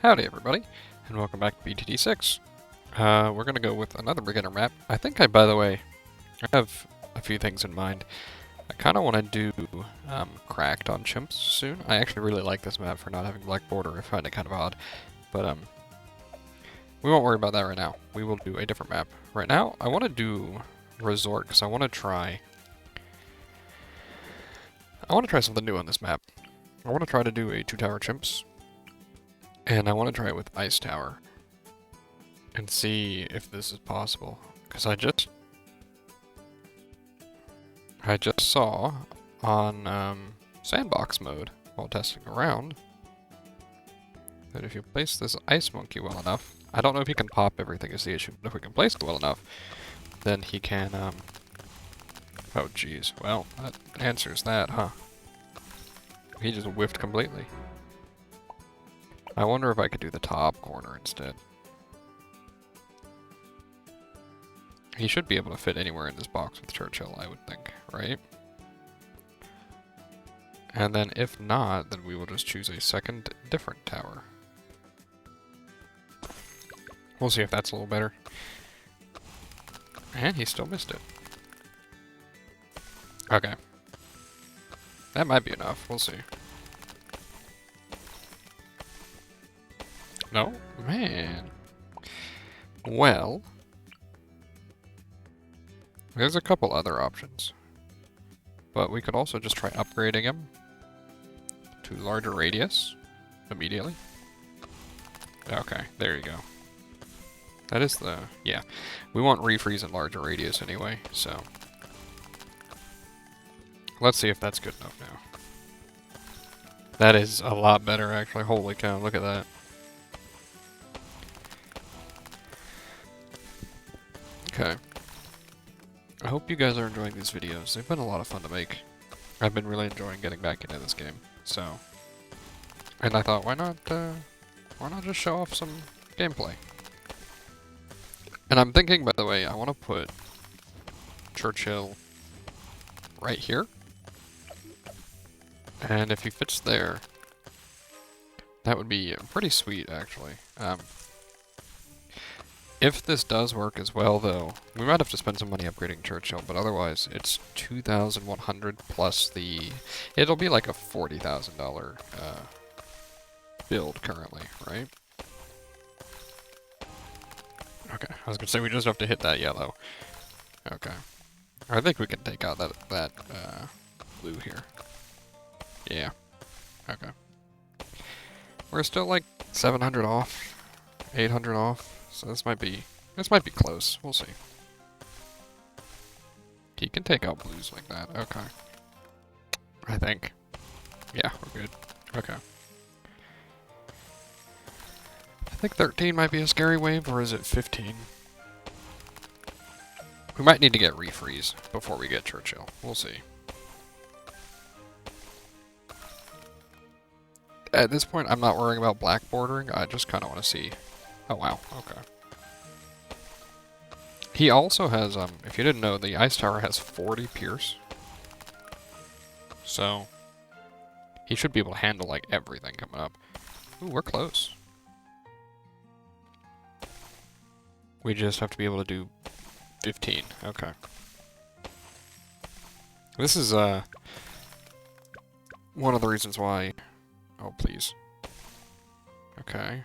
Howdy everybody, and welcome back to BTD6. We're gonna go with another beginner map. I think by the way, I have a few things in mind. I kinda wanna do, Cracked on Chimps soon. I actually really like this map for not having black border. I find it kind of odd. But, we won't worry about that right now. We will do a different map. Right now, I wanna do Resort, because I wanna try something new on this map. I wanna try to do a 2-tower Chimps. And I want to try it with Ice Tower and see if this is possible. Because I just saw on sandbox mode while testing around that if you place this ice monkey well enough, I don't know if he can pop everything is the issue, but if we can place it well enough, then he can oh geez, well that answers that, huh? He just whiffed completely. I wonder if I could do the top corner instead. He should be able to fit anywhere in this box with Churchill, I would think, right? And then if not, then we will just choose a second different tower. We'll see if that's a little better. And he still missed it. Okay. That might be enough, we'll see. No? Man. Well, there's a couple other options. But we could also just try upgrading him to larger radius immediately. Okay, there you go. That is the... yeah. We want refreeze and larger radius anyway, so... let's see if that's good enough now. That is a lot better, actually. Holy cow, look at that. Okay. I hope you guys are enjoying these videos. They've been a lot of fun to make. I've been really enjoying getting back into this game, so... and I thought, why not just show off some gameplay? And I'm thinking, by the way, I want to put Churchill right here. And if he fits there, that would be pretty sweet, actually. If this does work as well, though, we might have to spend some money upgrading Churchill, but otherwise, it's 2,100 plus the... it'll be like a $40,000 build currently, right? Okay, I was gonna say we just have to hit that yellow. Okay. I think we can take out that blue here. Yeah. Okay. We're still like 700 off, 800 off. So this might be close. We'll see. He can take out blues like that. Okay. I think. Yeah, we're good. Okay. I think 13 might be a scary wave, or is it 15? We might need to get refreeze before we get Churchill. We'll see. At this point, I'm not worrying about black bordering. I just kind of want to see. Oh, wow. Okay. He also has, if you didn't know, the Ice Tower has 40 Pierce. So, he should be able to handle, like, everything coming up. Ooh, we're close. We just have to be able to do 15. Okay. This is, one of the reasons why... oh, please. Okay.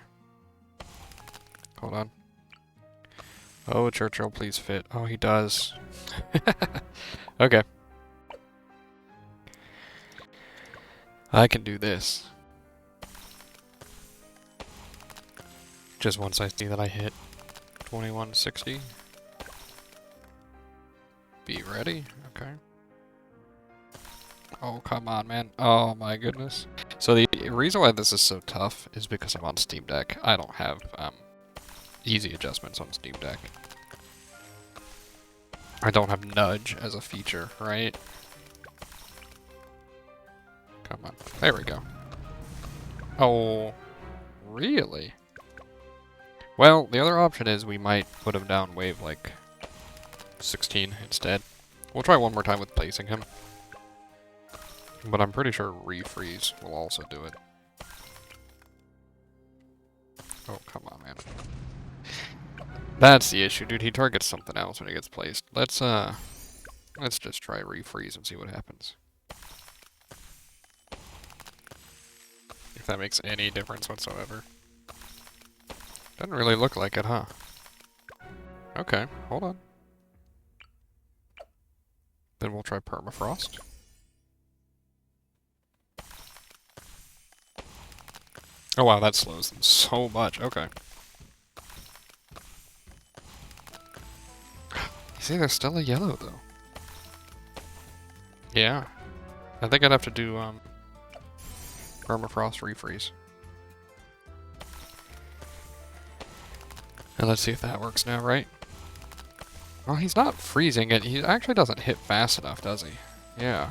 Hold on. Oh, Churchill, please fit. Oh, he does. Okay. I can do this. Just once I see that I hit 2160. Be ready. Okay. Oh, come on, man. Oh, my goodness. So the reason why this is so tough is because I'm on Steam Deck. I don't have, easy adjustments on Steam Deck. I don't have nudge as a feature, right? Come on. There we go. Oh, really? Well, the other option is we might put him down wave like 16 instead. We'll try one more time with placing him. But I'm pretty sure refreeze will also do it. Oh, come on, man. That's the issue, dude. He targets something else when he gets placed. Let's just try refreeze and see what happens. If that makes any difference whatsoever. Doesn't really look like it, huh? Okay, hold on. Then we'll try permafrost. Oh wow, that slows them so much. Okay. You see, there's still a yellow, though. Yeah. I think I'd have to do, permafrost refreeze. And let's see if that works now, right? Well, he's not freezing it. He actually doesn't hit fast enough, does he? Yeah.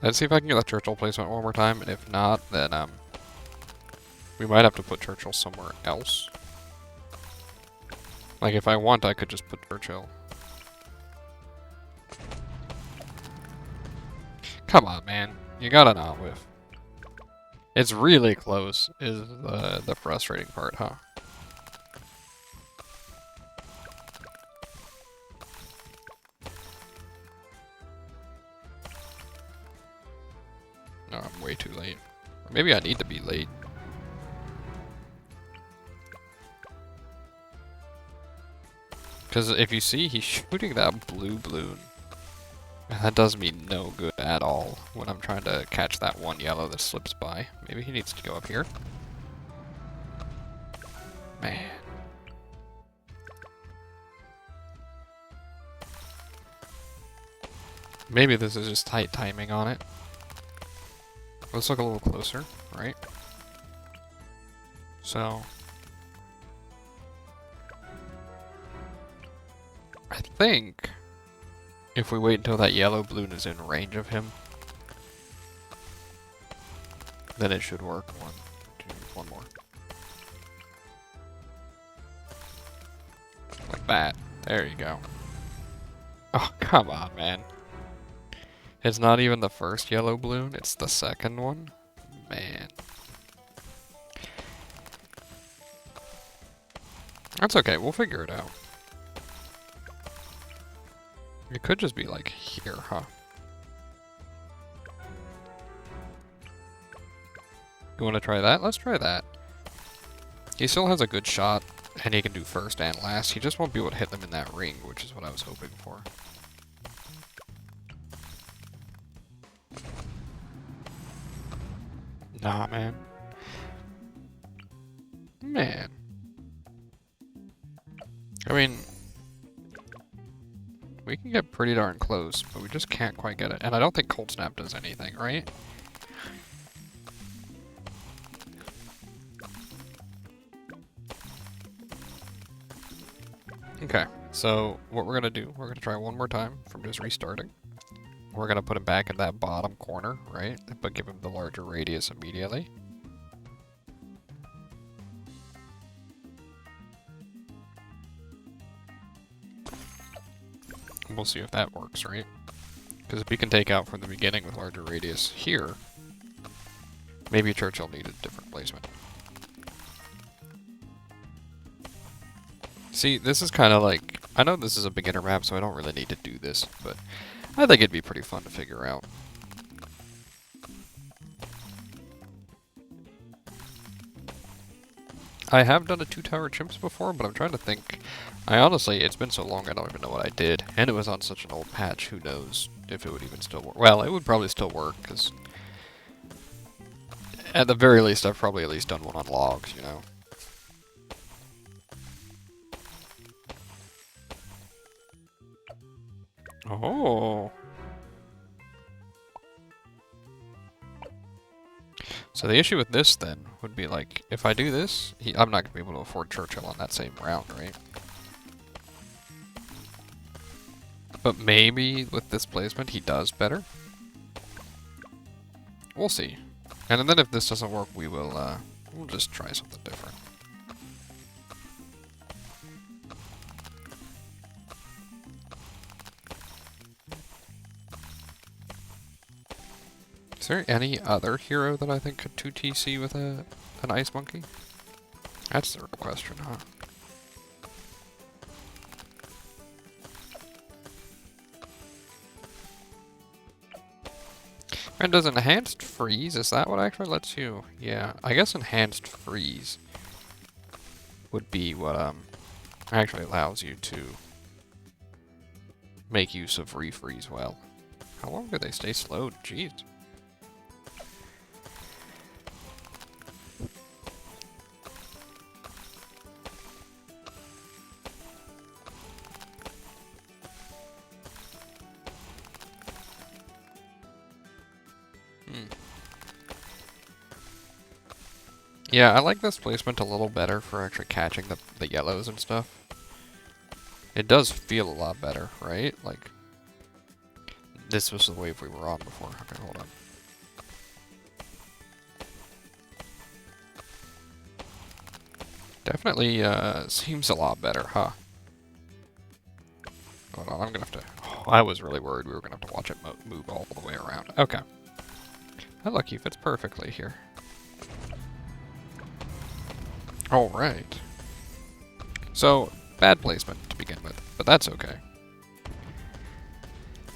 Let's see if I can get the Churchill placement one more time, and if not, then, we might have to put Churchill somewhere else. Like, if I want, I could just put Churchill. Come on, man. You gotta not whiff. It's really close, is the frustrating part, huh? No, I'm way too late. Or maybe I need to be late. Because if you see, he's shooting that blue balloon. That does me no good at all when I'm trying to catch that one yellow that slips by. Maybe he needs to go up here. Man. Maybe this is just tight timing on it. Let's look a little closer, right? So... I think... if we wait until that yellow balloon is in range of him, then it should work. One more. Like that. There you go. Oh, come on, man. It's not even the first yellow balloon, it's the second one? Man. That's okay, we'll figure it out. It could just be like here, huh? You want to try that? Let's try that. He still has a good shot, and he can do first and last. He just won't be able to hit them in that ring, which is what I was hoping for. Nah, man. Man. I mean... we can get pretty darn close, but we just can't quite get it. And I don't think Cold Snap does anything, right? Okay, so what we're gonna do, we're gonna try one more time from just restarting. We're gonna put him back in that bottom corner, right? But give him the larger radius immediately. We'll see if that works, right? Because if we can take out from the beginning with larger radius here, maybe Churchill needed a different placement. See, this is kind of like... I know this is a beginner map, so I don't really need to do this, but I think it'd be pretty fun to figure out. I have done a 2-tower Chimps before, but I'm trying to think. I honestly, it's been so long I don't even know what I did. And it was on such an old patch, who knows if it would even still work. Well, it would probably still work, because at the very least, I've probably at least done one on logs, you know? Oh. So the issue with this, then, would be, like, if I do this, I'm not going to be able to afford Churchill on that same round, right? But maybe with this placement, he does better? We'll see. And then if this doesn't work, we'll just try something different. Is there any other hero that I think could 2TC with an Ice Monkey? That's the real question, huh? And does Enhanced Freeze, is that what actually lets you? Yeah, I guess Enhanced Freeze would be what actually allows you to make use of refreeze well. How long do they stay slowed? Jeez. Yeah, I like this placement a little better for actually catching the yellows and stuff. It does feel a lot better, right? Like, this was the wave we were on before. Okay, hold on. Definitely seems a lot better, huh? Hold on, I'm gonna have to... Oh, I was really worried we were gonna have to watch it move all the way around. Okay. That lucky fits perfectly here. Alright. So, bad placement to begin with, but that's okay.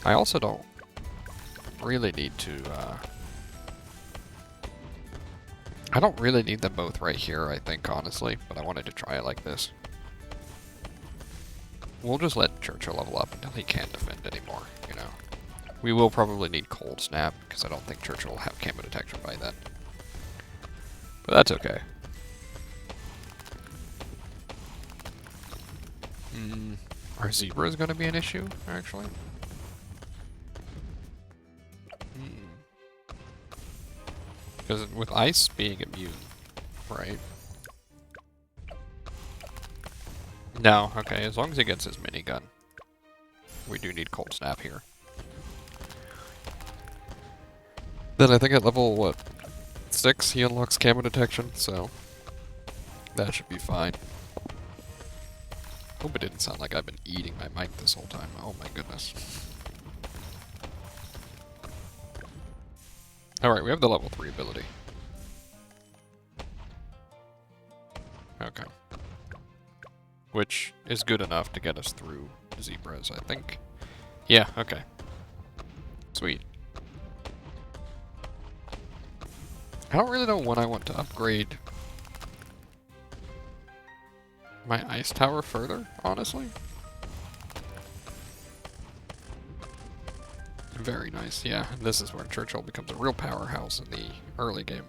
I also don't really need to, I don't really need them both right here, I think, honestly, but I wanted to try it like this. We'll just let Churchill level up until he can't defend anymore, you know. We will probably need Cold Snap, because I don't think Churchill will have camo detection by then. But that's okay. Are zebras going to be an issue, actually? Because with ice being immune, right? No, okay, as long as he gets his minigun. We do need Cold Snap here. Then I think at level, what, 6 he unlocks camo detection, so that should be fine. Hope it didn't sound like I've been eating my mic this whole time. Oh my goodness. Alright, we have the level 3 ability. Okay. Which is good enough to get us through zebras, I think. Yeah, okay. Sweet. I don't really know when I want to upgrade my ice tower further, honestly. Very nice, yeah. And this is where Churchill becomes a real powerhouse in the early game.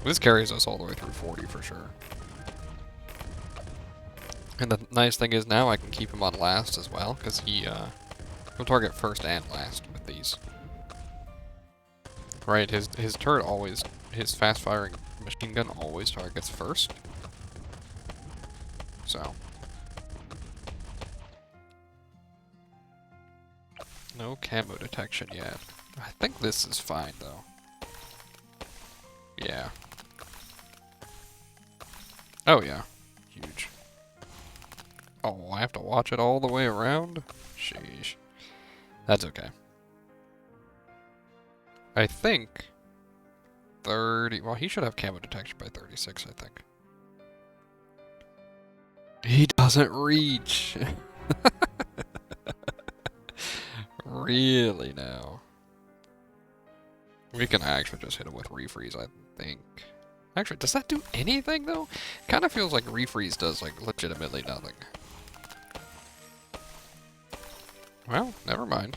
This carries us all the way through 40 for sure. And the nice thing is now I can keep him on last as well, because he'll target first and last with these. Right, his turret always, his fast-firing machine gun always targets first. So. No camo detection yet. I think this is fine, though. Yeah. Oh, yeah. Huge. Oh, I have to watch it all the way around? Sheesh. That's okay. I think 30... Well, he should have camo detection by 36, I think. He doesn't reach! Really now? We can actually just hit him with refreeze, I think. Actually, does that do anything, though? Kind of feels like refreeze does, like, legitimately nothing. Well, never mind.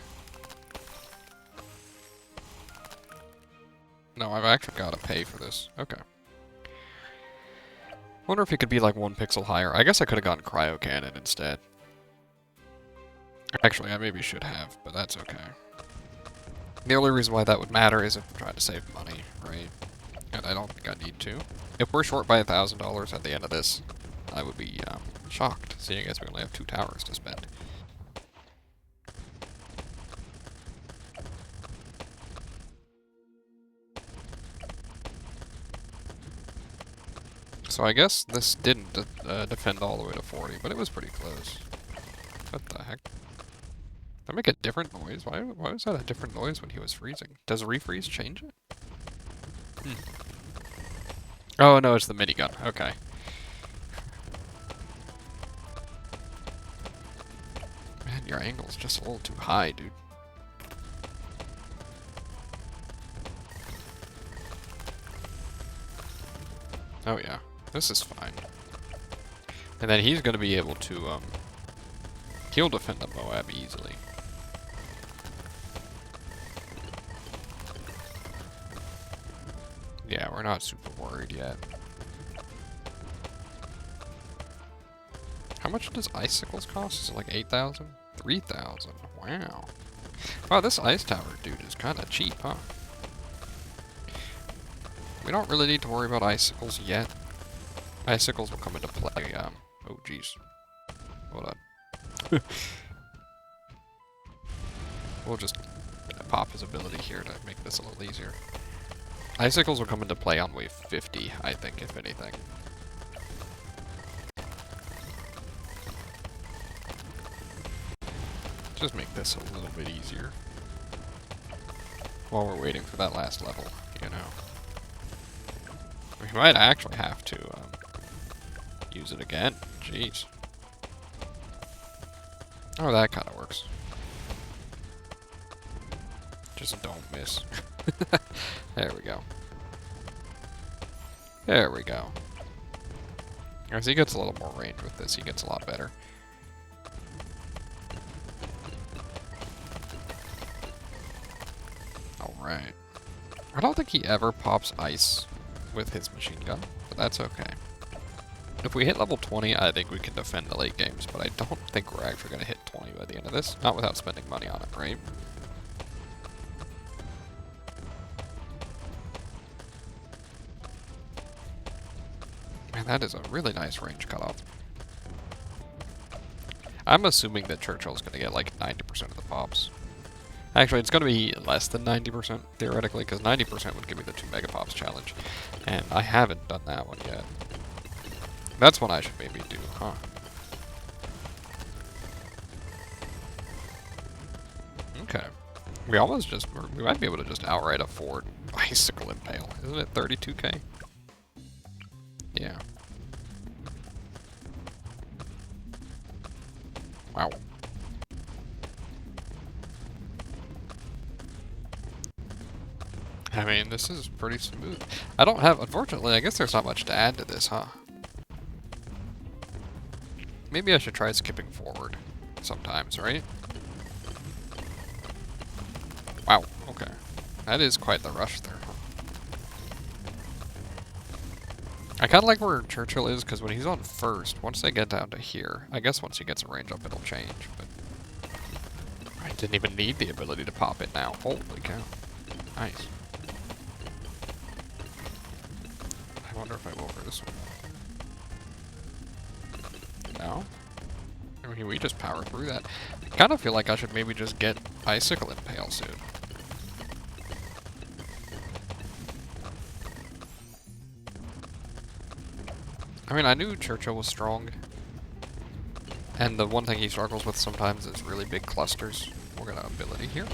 No, I've actually got to pay for this. Okay. Wonder if he could be, like, 1 pixel higher. I guess I could have gotten Cryo Cannon instead. Actually, I maybe should have, but that's okay. The only reason why that would matter is if I'm trying to save money, right? And I don't think I need to. If we're short by $1,000 at the end of this, I would be shocked, seeing as we only have 2 towers to spend. So I guess this didn't defend all the way to 40, but it was pretty close. What the heck? That make a different noise? Why was that a different noise when he was freezing? Does refreeze change it? Hmm. Oh no, it's the minigun. Okay. Man, your angle's just a little too high, dude. Oh yeah, this is fine. And then he's gonna be able to, he'll defend the Moab easily. Yeah, we're not super worried yet. How much does icicles cost? Is it like 8,000? 3,000. Wow. Wow, this ice tower dude is kind of cheap, huh? We don't really need to worry about icicles yet. Icicles will come into play, oh jeez. Hold on. We'll just pop his ability here to make this a little easier. Icicles will come into play on wave 50, I think, if anything. Just make this a little bit easier. While we're waiting for that last level, you know. We might actually have to, use it again. Jeez. Oh, that kind of works. Just don't miss. There we go. There we go. As he gets a little more range with this, he gets a lot better. Alright. I don't think he ever pops ice with his machine gun, but that's okay. If we hit level 20, I think we can defend the late games, but I don't think we're actually going to hit 20 by the end of this. Not without spending money on it, right? Man, that is a really nice range cutoff. I'm assuming that Churchill's going to get like 90% of the pops. Actually, it's going to be less than 90%, theoretically, because 90% would give me the 2 Mega Pops challenge. And I haven't done that one yet. That's one I should maybe do, huh? Okay. We might be able to just outright afford Icicle Impale. Isn't it 32k? Yeah. Wow. I mean, this is pretty smooth. Unfortunately, I guess there's not much to add to this, huh? Maybe I should try skipping forward sometimes, right? Wow, okay. That is quite the rush there, huh? I kind of like where Churchill is, because when he's on first, once they get down to here, I guess once he gets a range up, it'll change, but I didn't even need the ability to pop it now. Holy cow. Nice. I wonder if I go over this one. No? I mean, we just power through that. I kind of feel like I should maybe just get Icicle Impale soon. I mean, I knew Churchill was strong. And the one thing he struggles with sometimes is really big clusters. We're gonna ability here.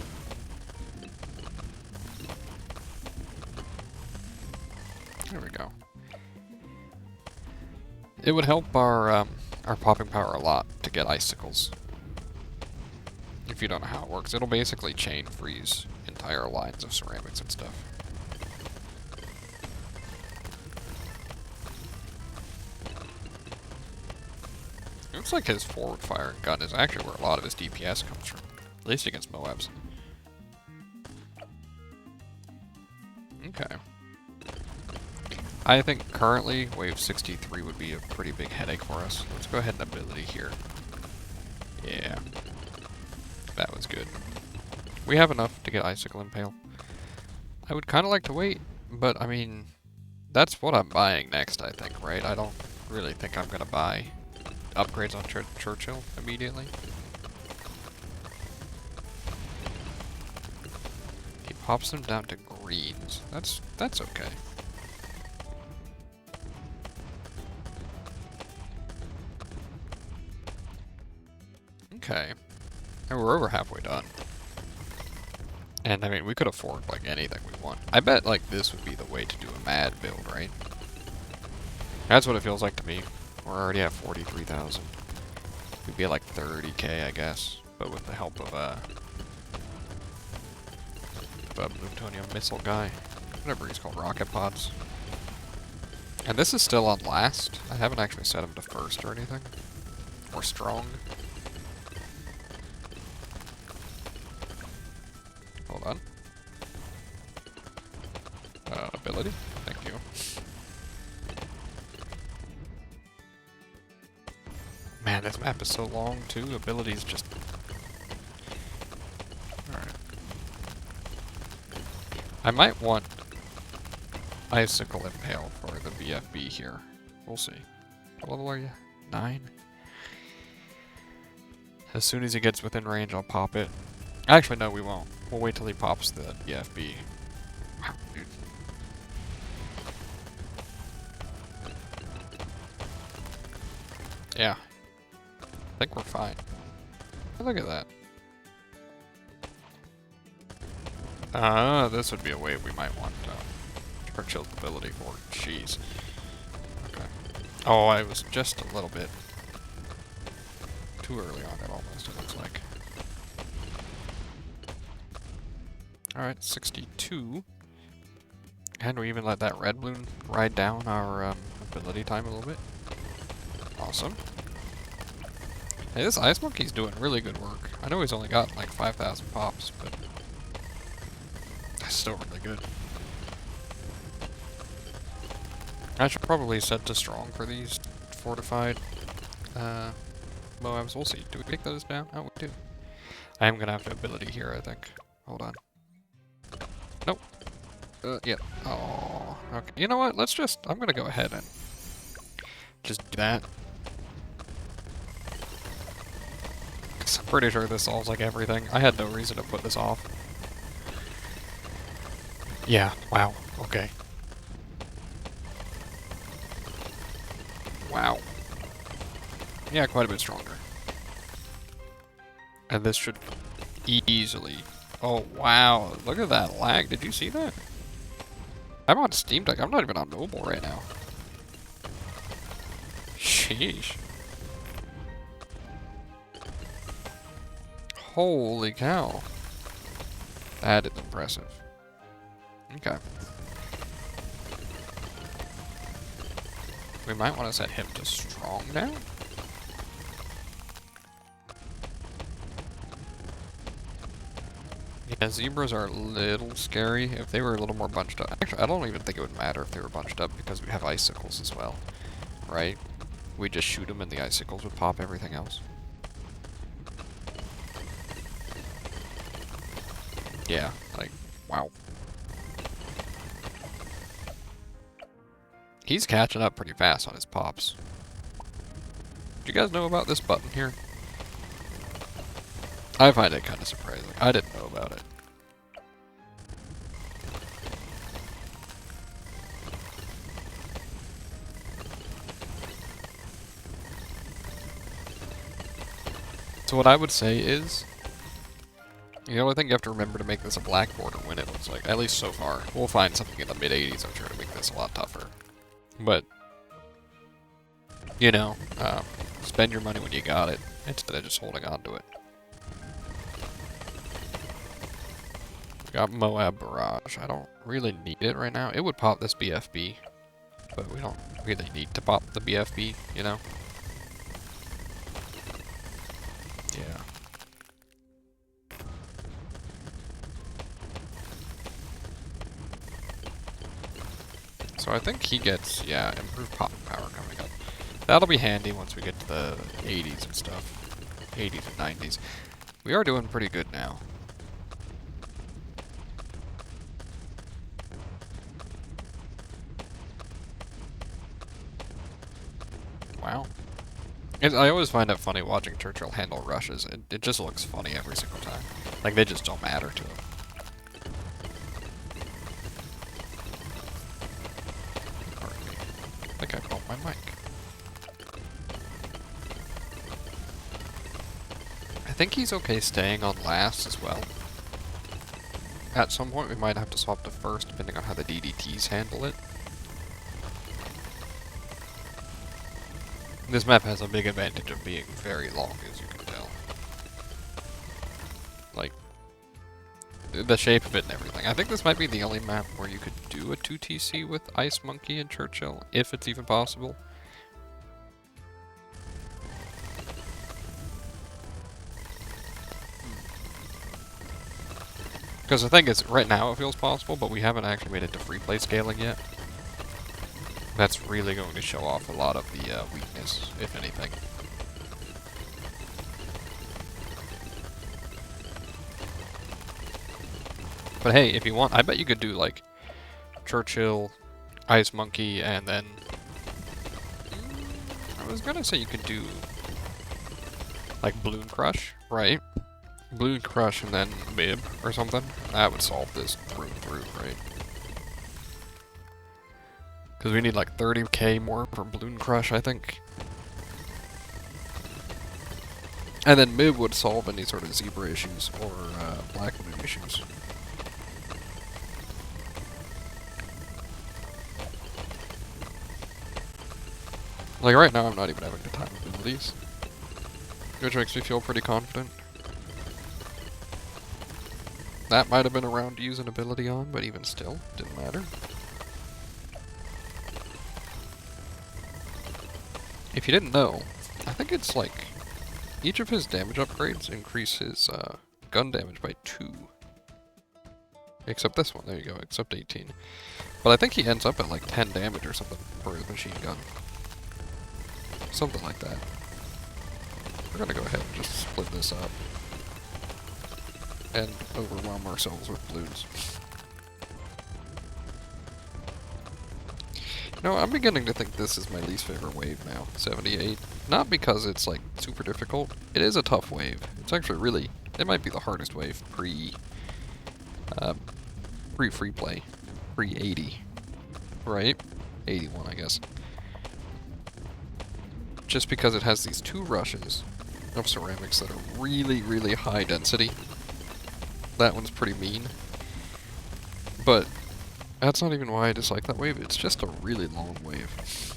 There we go. It would help our popping power a lot to get icicles. If you don't know how it works, it'll basically chain freeze entire lines of ceramics and stuff. Looks like his forward firing gun is actually where a lot of his DPS comes from. At least against Moabs. Okay. I think currently wave 63 would be a pretty big headache for us. Let's go ahead and ability here. Yeah. That was good. We have enough to get Icicle Impale. I would kind of like to wait, but I mean, that's what I'm buying next, I think, right? I don't really think I'm going to buy upgrades on Churchill immediately. He pops them down to greens. That's okay. Okay. And we're over halfway done. And I mean, we could afford like anything we want. I bet like this would be the way to do a mad build, right? That's what it feels like to me. We're already at 43,000. We'd be at like 30k, I guess, but with the help of plutonium missile guy, whatever he's called, rocket pods. And this is still on last. I haven't actually set him to first or anything, or strong. Hold on. Ability. Thank you. Man, this map is so long too. Abilities just. Alright. I might want Icicle Impale for the BFB here. We'll see. What level are you? 9? As soon as he gets within range, I'll pop it. Actually, no, we won't. We'll wait till he pops the BFB. Wow, dude. Yeah. I think we're fine. Look at that. This would be a wave we might want Churchill's ability for. Jeez. Okay. Oh, I was just a little bit too early on it almost, it looks like. Alright, 62. And we even let that red balloon ride down our ability time a little bit. Awesome. Hey, this Ice Monkey's doing really good work. I know he's only got like 5,000 pops, but that's still really good. I should probably set to strong for these fortified Moabs. We'll see. Do we pick those down? Oh, we do. I am gonna have the ability here, I think. Hold on. Nope. Yeah. Oh, okay. You know what? I'm gonna go ahead and just do that. Cause I'm pretty sure this solves like everything. I had no reason to put this off. Yeah, wow. Okay. Wow. Yeah, quite a bit stronger. And this should easily... Oh, wow. Look at that lag. Did you see that? I'm on Steam Deck. I'm not even on mobile right now. Sheesh. Holy cow. That is impressive. Okay. We might want to set him to strong now. Yeah, zebras are a little scary. If they were a little more bunched up. Actually, I don't even think it would matter if they were bunched up because we have icicles as well. Right? We just shoot them and the icicles would pop everything else. Yeah, like, wow. He's catching up pretty fast on his pops. Do you guys know about this button here? I find it kind of surprising. I didn't know about it. So what I would say is, you know, I think you have to remember to make this a black border when it looks like, at least so far. We'll find something in the mid-80s, I'm sure, to make this a lot tougher. But, you know, spend your money when you got it, instead of just holding on to it. We got Moab Barrage. I don't really need it right now. It would pop this BFB, but we don't really need to pop the BFB, you know? Yeah. So I think he gets, yeah, improved popping power coming up. That'll be handy once we get to the 80s and stuff. 80s and 90s. We are doing pretty good now. Wow. I always find it funny watching Churchill handle rushes. It just looks funny every single time. Like, they just don't matter to him. Pardon me. I think I bumped my mic. I think he's okay staying on last as well. At some point we might have to swap to first, depending on how the DDTs handle it. This map has a big advantage of being very long, as you can tell. Like, the shape of it and everything. I think this might be the only map where you could do a 2TC with Ice Monkey and Churchill, if it's even possible. Because the thing is, right now it feels possible, but we haven't actually made it to free play scaling yet. That's really going to show off a lot of the weakness, if anything. But hey, if you want, I bet you could do like Churchill, Ice Monkey, and then I was gonna say you could do like Balloon Crush, right? Balloon Crush and then Bib or something. That would solve this through and through, right? Because we need like 30k more for Balloon Crush, I think. And then Mib would solve any sort of Zebra issues or Black Moon issues. Like right now I'm not even having to time abilities, which makes me feel pretty confident. That might have been a round to use an ability on, but even still, didn't matter. If you didn't know, I think it's like each of his damage upgrades increase his gun damage by 2. Except this one, there you go, except 18. But I think he ends up at like 10 damage or something for his machine gun. Something like that. We're gonna go ahead and just split this up. And overwhelm ourselves with balloons. You know, I'm beginning to think this is my least favorite wave now, 78. Not because it's like super difficult. It is a tough wave. It's actually really, it might be the hardest wave pre-free play. Pre-80. Right? 81, I guess. Just because it has these 2 rushes of ceramics that are really, really high density. That one's pretty mean. But that's not even why I dislike that wave, it's just a really long wave.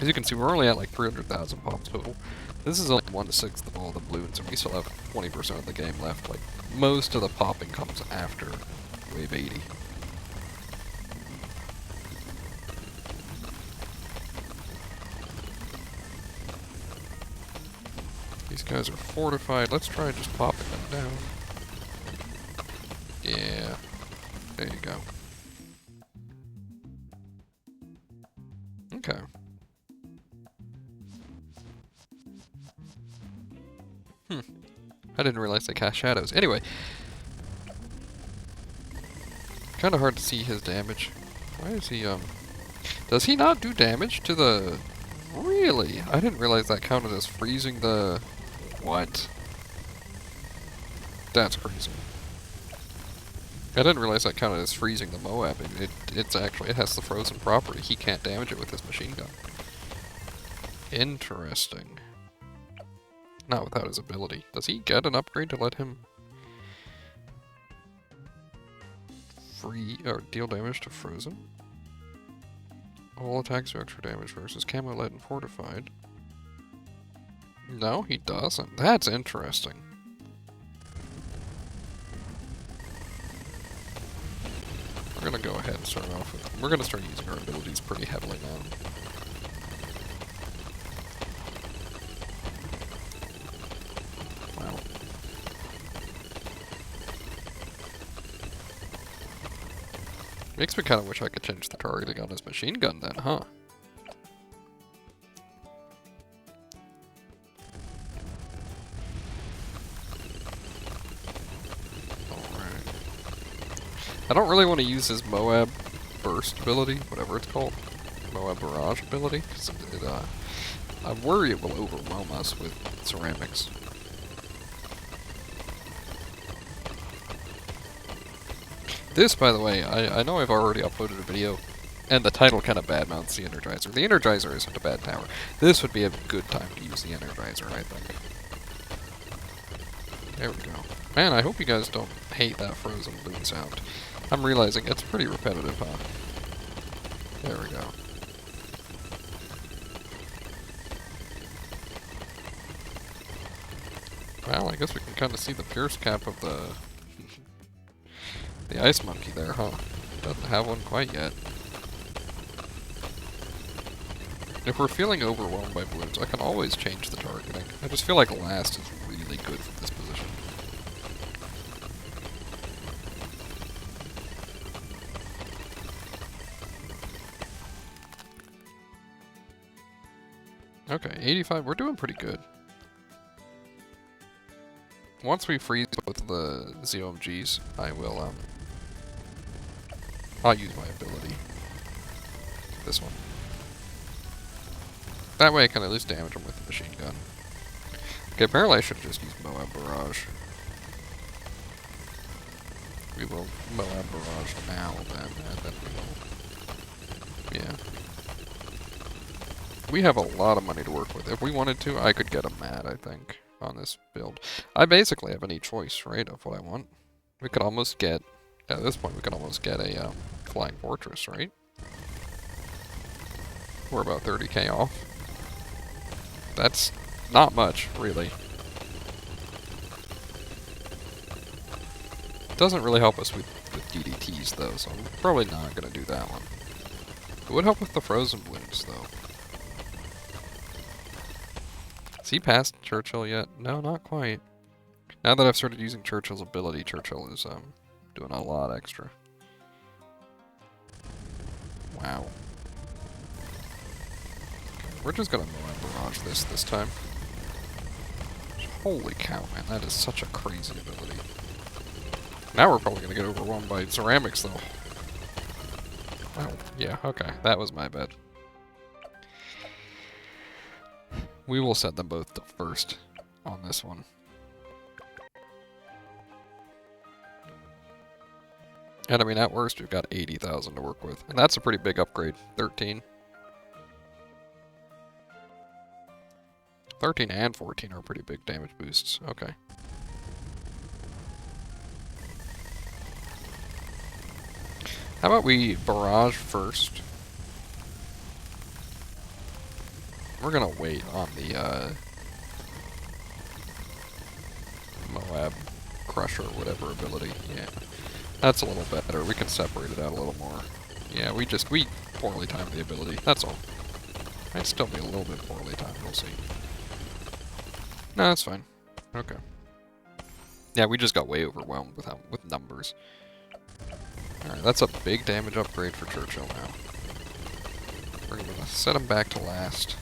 As you can see, we're only at like 300,000 pops total. This is only 1/6 of all the balloons, and we still have 20% of the game left. Like, most of the popping comes after wave 80. These guys are fortified. Let's try just popping them down. Yeah. There you go. Okay. I didn't realize they cast shadows. Anyway. Kinda hard to see his damage. Why is he, does he not do damage to the... Really? I didn't realize that counted as freezing the... What? That's crazy. I didn't realize that counted as freezing the Moab. It's actually, it has the frozen property. He can't damage it with his machine gun. Interesting. Not without his ability. Does he get an upgrade to let him free or deal damage to frozen? All attacks do extra damage versus camo lead and fortified. No, he doesn't. That's interesting. We're gonna go ahead and start off with... We're gonna start using our abilities pretty heavily now. Wow. Makes me kind of wish I could change the targeting on his machine gun then, huh? I don't really want to use his Moab burst ability, whatever it's called. Moab barrage ability, because I worry it will overwhelm us with ceramics. This, by the way, I know I've already uploaded a video, and the title kind of badmouths the Energizer. The Energizer isn't a bad tower. This would be a good time to use the Energizer, I think. There we go. Man, I hope you guys don't hate that frozen balloon sound. I'm realizing it's pretty repetitive, huh? There we go. Well, I guess we can kind of see the pierce cap of the the ice monkey there, huh? Doesn't have one quite yet. If we're feeling overwhelmed by balloons, I can always change the targeting. I just feel like last is really good for this position. Okay, 85, we're doing pretty good. Once we freeze with the ZOMGs, I'll use my ability. This one. That way I can at least damage them with the machine gun. Okay, apparently I should just use Moab Barrage. We will Moab Barrage now then, and then we will... Yeah. We have a lot of money to work with. If we wanted to, I could get a mat, I think, on this build. I basically have any choice, right, of what I want. We could almost get... At this point, we could almost get a Flying Fortress, right? We're about 30k off. That's not much, really. It doesn't really help us with DDTs, though, so I'm probably not going to do that one. It would help with the frozen balloons, though. Is he past Churchill yet? No, not quite. Now that I've started using Churchill's ability, Churchill is doing a lot extra. Wow. We're just gonna barrage this time. Holy cow, man, that is such a crazy ability. Now we're probably gonna get overwhelmed by ceramics, though. Wow, yeah, okay, that was my bad. We will set them both to first on this one. And I mean, at worst, we've got 80,000 to work with. And that's a pretty big upgrade. 13. 13 and 14 are pretty big damage boosts. Okay. How about we barrage first? We're gonna wait on the Moab Crusher or whatever ability. Yeah. That's a little better. We can separate it out a little more. Yeah, we poorly timed the ability. That's all. Might still be a little bit poorly timed. We'll see. No, that's fine. Okay. Yeah, we just got way overwhelmed with numbers. Alright, that's a big damage upgrade for Churchill now. We're gonna set him back to last.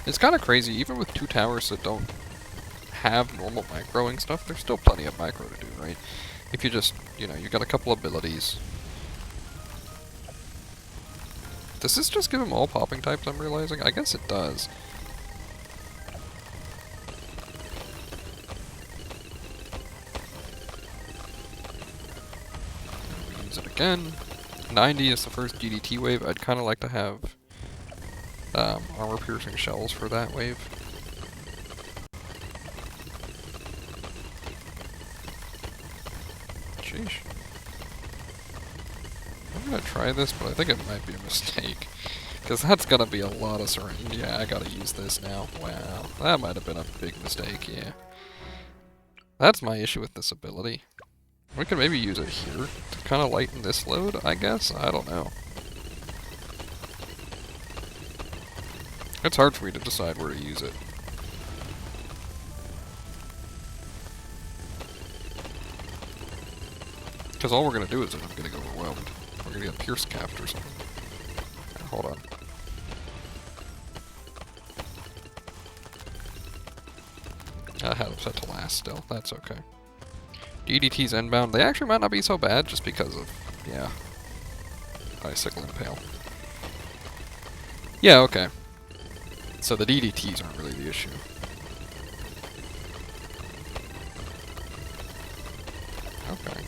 It's kind of crazy, even with two towers that don't have normal microing stuff, there's still plenty of micro to do, right? If you just, you know, you got a couple abilities. Does this just give him all popping types, I'm realizing? I guess it does. Use it again. 90 is the first DDT wave. I'd kind of like to have armor-piercing shells for that wave. Sheesh. I'm gonna try this, but I think it might be a mistake. Because that's gonna be a lot of syringe. Yeah, I gotta use this now. Wow. That might have been a big mistake, yeah. That's my issue with this ability. We could maybe use it here to kind of lighten this load, I guess? I don't know. It's hard for me to decide where to use it. Because all we're going to do is I'm going to get overwhelmed. We're going to get pierce capped or something. Yeah, hold on. I had them set to last still. That's okay. DDT's inbound. They actually might not be so bad just because of, yeah, Icicle Impale. Yeah, okay. So the DDTs aren't really the issue. Okay.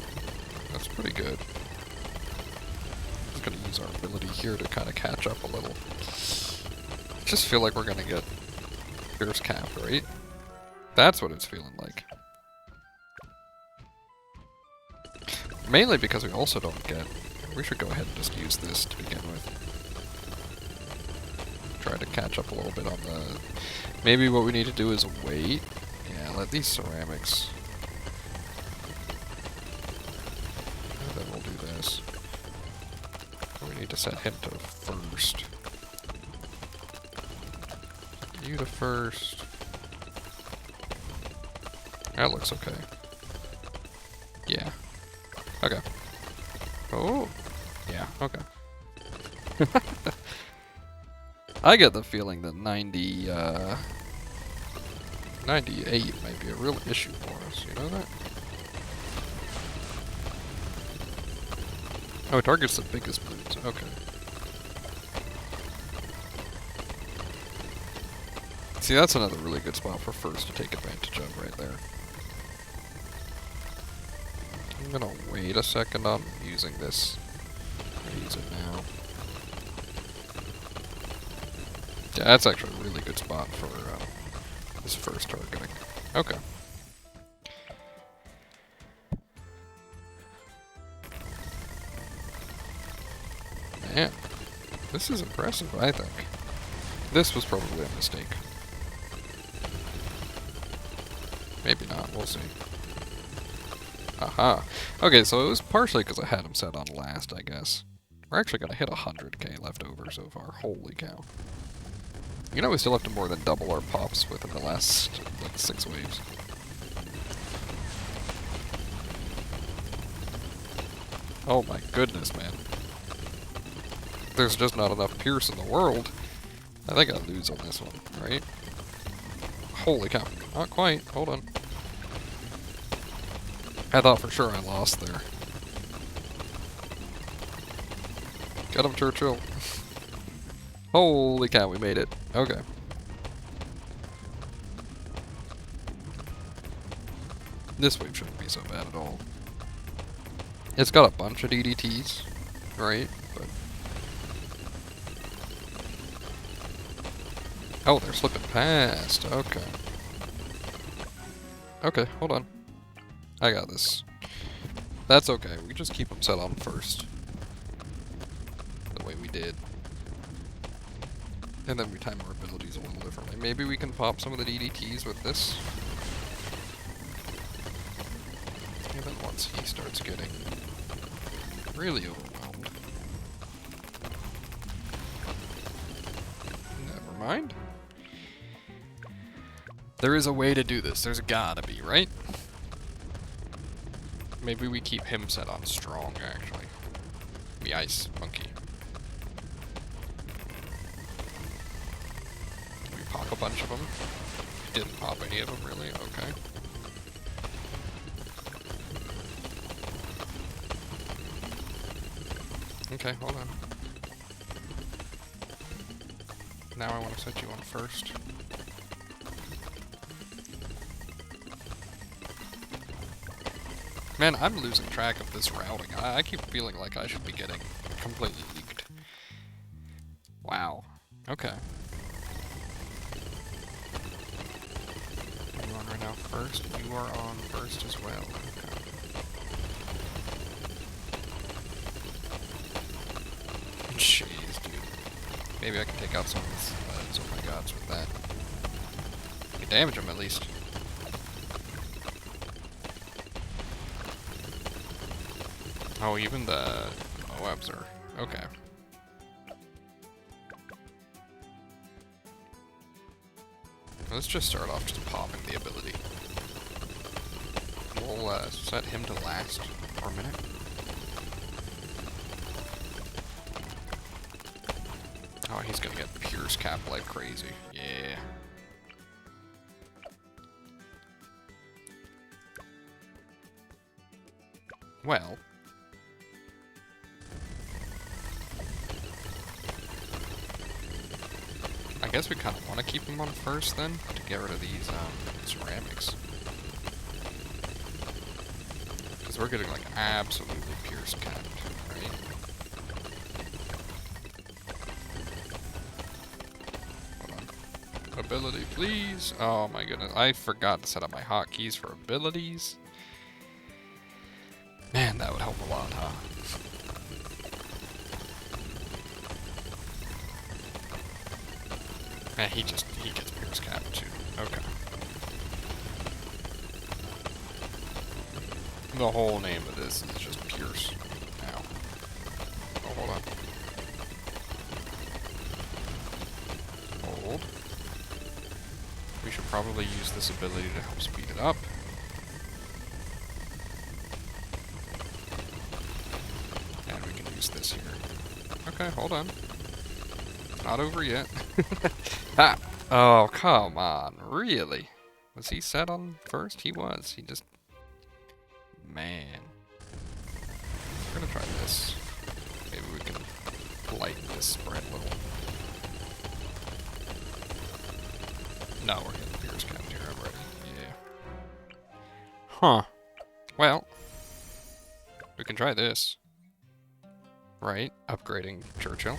That's pretty good. I'm just gonna use our ability here to kind of catch up a little. Just feel like we're gonna get Pierce capped, right? That's what it's feeling like. Mainly because we also don't get... We should go ahead and just use this to begin with. Try to catch up a little bit on the... Maybe what we need to do is wait. Yeah, let these ceramics... And then we'll do this. We need to set him to first. You to first. That looks okay. Yeah. Okay. Oh. Yeah, okay. I get the feeling that 98 might be a real issue for us, you know that? Oh, it targets the biggest brutes, okay. See, that's another really good spot for first to take advantage of right there. I'm gonna wait a second on using this. I'll use it now. Yeah, that's actually a really good spot for this first targeting. Okay. Man, this is impressive, I think. This was probably a mistake. Maybe not, we'll see. Aha. Okay, so it was partially because I had him set on last, I guess. We're actually gonna hit 100k left over so far. Holy cow. You know we still have to more than double our pops within the last, like, 6 waves. Oh my goodness, man. There's just not enough Pierce in the world. I think I lose on this one, right? Holy cow. Not quite. Hold on. I thought for sure I lost there. Get him, Churchill. Holy cow, we made it. Okay. This wave shouldn't be so bad at all. It's got a bunch of DDTs, right? But oh, they're slipping past. Okay. Okay, hold on. I got this. That's okay. We just keep them set on first. The way we did. And then we time our abilities a little differently. Maybe we can pop some of the DDTs with this. And then once he starts getting really overwhelmed. Never mind. There is a way to do this. There's gotta be, right? Maybe we keep him set on strong, actually. The ice monkey. We pop a bunch of them. Didn't pop any of them, really? Okay. Okay, hold on. Now I want to set you on first. Man, I'm losing track of this routing. I keep feeling like I should be getting completely leaked. Wow. Okay. You on right now first? You are on first as well. Okay. Jeez, dude. Maybe I can take out some of these oh my gods with that. You can damage them at least. Oh, even the OEBs are... okay. Let's just start off just popping the ability. We'll set him to last for a minute. Oh, he's gonna get Pierce Cap like crazy. Yeah. Well... I guess we kind of want to keep him on first then, to get rid of these ceramics. Because we're getting like absolutely Pierce capped, right? Ability, please. Oh my goodness. I forgot to set up my hotkeys for abilities. Man, that would help a lot, huh? Man, he gets Pierce Cap too. Okay. The whole name of this is just Pierce. Now. Oh, hold on. Hold. We should probably use this ability to help speed it up. And we can use this here. Okay, hold on. Not over yet. Ah! Oh, come on. Really? Was he set on first? He was. He just... Man. We're gonna try this. Maybe we can lighten this spread a little. No, we're getting Pierce Cap here already. Yeah. Huh. Well. We can try this. Right? Upgrading Churchill.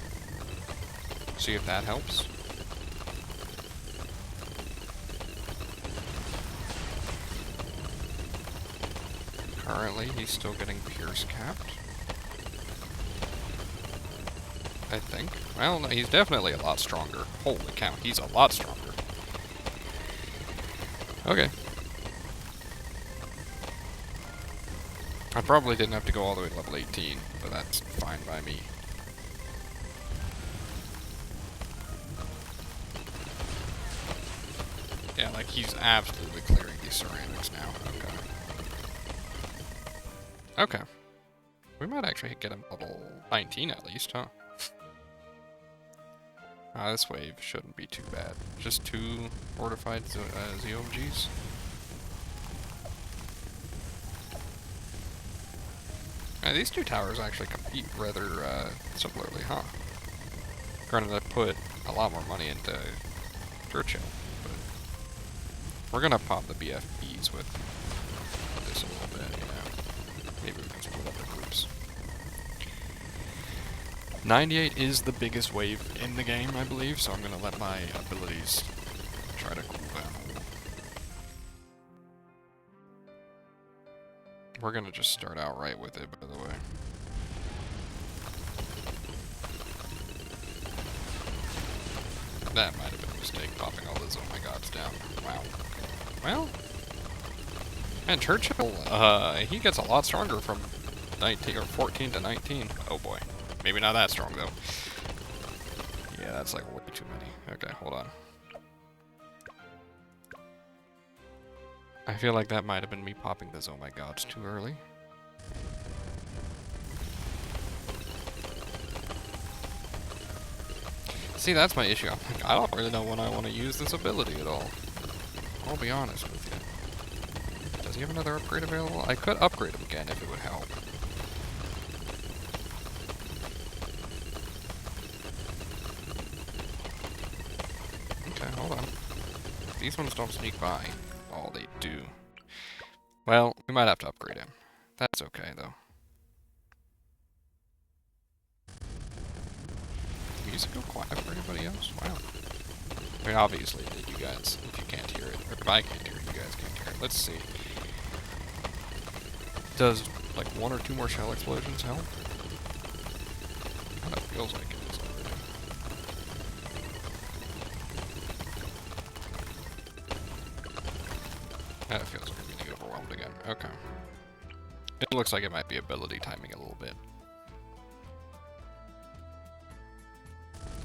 See if that helps. Currently, he's still getting Pierce Capped. I think. Well, no, he's definitely a lot stronger. Holy cow, he's a lot stronger. Okay. I probably didn't have to go all the way to level 18, but that's fine by me. Yeah, like he's absolutely clearing these ceramics now. Okay. Okay. We might actually get him level 19 at least, huh? This wave shouldn't be too bad. Just 2 fortified ZOMGs. These 2 towers actually compete rather similarly, huh? Granted, I put a lot more money into Churchill, but we're gonna pop the BFBs with this a little bit, yeah. Maybe we can split up our groups. 98 is the biggest wave in the game, I believe, so I'm gonna let my abilities try to cool down. We're gonna just start out right with it, by the way. That might have been a mistake, popping all those oh my gods down. Wow. Well, man, Churchill, he gets a lot stronger from 19 or 14 to 19. Oh boy. Maybe not that strong, though. Yeah, that's like way too many. Okay, hold on. I feel like that might have been me popping those oh my gods too early. See, that's my issue. I'm like, I don't really know when I want to use this ability at all. I'll be honest with you. Does he have another upgrade available? I could upgrade him again if it would help. Okay, hold on. These ones don't sneak by. Oh, they do. Well, we might have to upgrade him. That's okay, though. Music go quiet for anybody else? Wow. I mean, obviously, you guys, if you can't hear it, or if I can't hear it, you guys can't hear it. Let's see. Does, like, 1 or 2 more shell explosions help? Kinda feels like it is already. That feels like I'm getting overwhelmed again. Okay. It looks like it might be ability timing a little bit.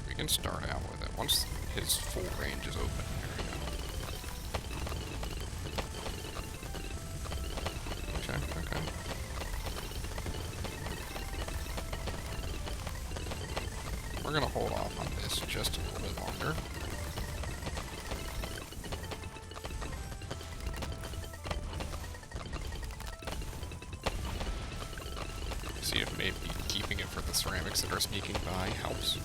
We can start out with it once his full range is open. There we go. Okay, okay. We're gonna hold off on this just a little bit longer. See if maybe keeping it for the ceramics that are sneaking by helps.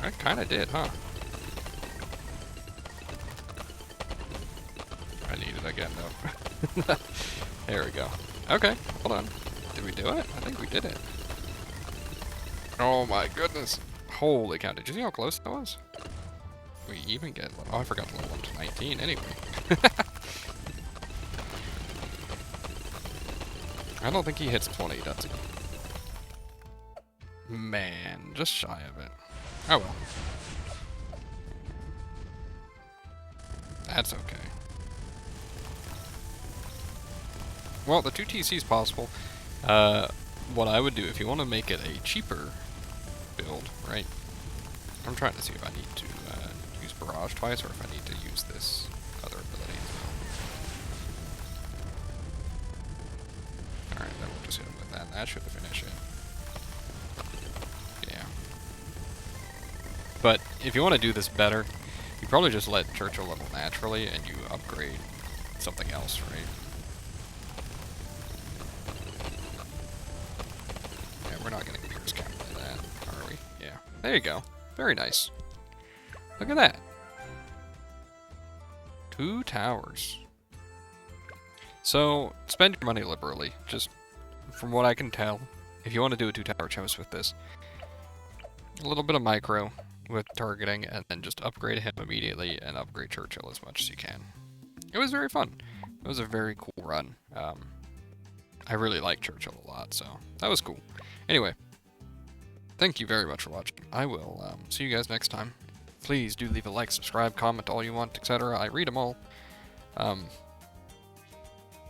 I kinda did, huh? I need it again, though. There we go. Okay, hold on. Did we do it? I think we did it. Oh my goodness. Holy cow, did you see how close that was? we even get... Oh, I forgot to level up to 19 anyway. I don't think he hits 20, does he? Man, just shy of it. Oh well. That's okay. Well, the 2 TC is possible. What I would do, if you want to make it a cheaper build, right? I'm trying to see if I need to use Barrage twice, or if I need to use this other ability as well. Alright, then we'll just hit him with that. That should finish it. Yeah. But if you want to do this better, you probably just let Churchill level naturally, and you upgrade something else, right? We're not getting Pierce Cap by that, are we? Yeah. There you go. Very nice. Look at that. 2 towers. So, spend your money liberally. Just from what I can tell, if you want to do a 2-tower chest with this, a little bit of micro with targeting, and then just upgrade him immediately and upgrade Churchill as much as you can. It was very fun. It was a very cool run. I really like Churchill a lot, so that was cool. Anyway, thank you very much for watching. I will see you guys next time. Please do leave a like, subscribe, comment all you want, etc. I read them all.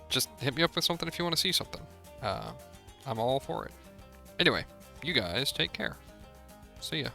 Just hit me up with something if you want to see something. I'm all for it. Anyway, you guys take care. See ya.